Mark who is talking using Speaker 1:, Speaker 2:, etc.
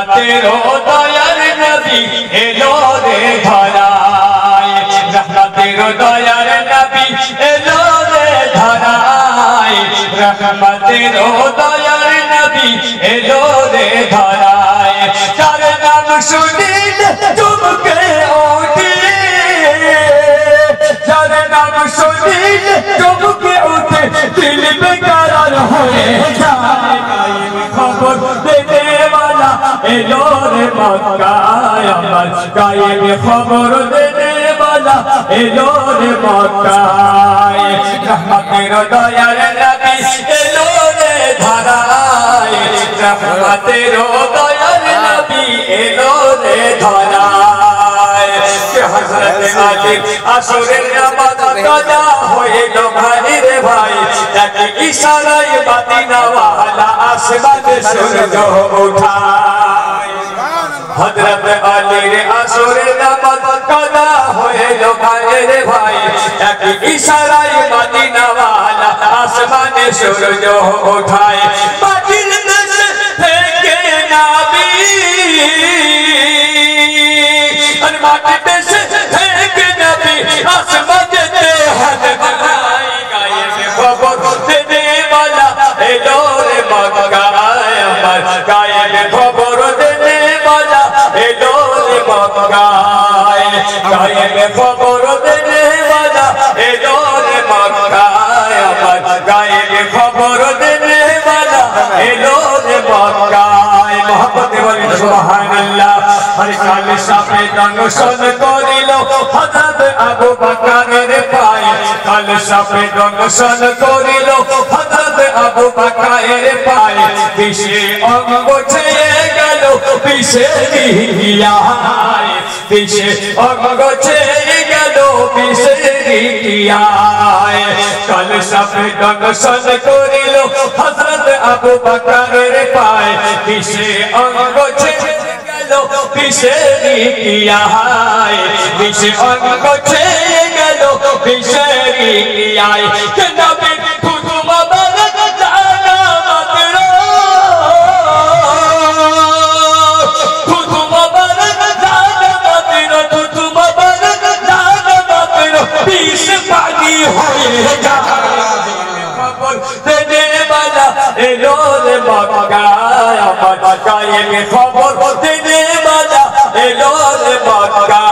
Speaker 1: रहमतेरो दयार नबी yellow रे धराय रहमतेरो दयार नबी yellow रे धराय रहमतेरो दयार नबी yellow रे धराय तार नाम सुनीले चुमके उठे तार नाम सुनीले चुमके उठे दिल में करार होए जाए खबर देने वाला एलो रे मक्का अमर कायम खबर देने वाला एलो रे मक्का रहमतेरो दयार नबी एलो रे धराय रहमतेरो दयार नबी एलो रे धराय हजरत आली আসরের নামাজ কাজা হইল ভাই রে ভাই এক ইশারায় মদিনা ওয়ালা আসমানে সূর্য ওঠায় হযরত আলীর আসরের নামাজ কাজা হইল ভাই রে ভাই এক ইশারায় মদিনা ওয়ালা আসমানে সূর্য ওঠায় মাটির দেশে থেকে নবী আর মাটির দেশে থেকে নবী আসমানে হাত বাড়াই গায়ে খবর দেনে वाला এলো রে মক্কা আমার গায়ে খবর দেনে वाला এলো রে মক্কা গায়ে খবর দেনে वाला এলো রে মক্কা আমার গায়ে খবর দেনে वाला এলো রে মক্কা मोहब्बत वाली सुभानअल्लाह हर काल साफे दंगसन करिलो हजरत अबू बकर पाए काल साफे दंगसन करिलो हजरत अबू बकर पाए पीछे अंग छे गेलो पीछे रिया पीछे अंग छे गेलो पीछे रिया काल साफे दंगसन करिलो हजरत अबू बकर पाए पीछे अंग छे गेलो पीछे रिया पीछे अंग छे गेलो पीछे रिया के नबी खुद मुबारक जाना मतरो खुद मुबारक जाना मतरो खुद मुबारक जाना मतरो बीस पानी होए जा खबर देने वाला एलो रे मक्का আমার গায়ে খবর দেনে वाला एलो रे मक्का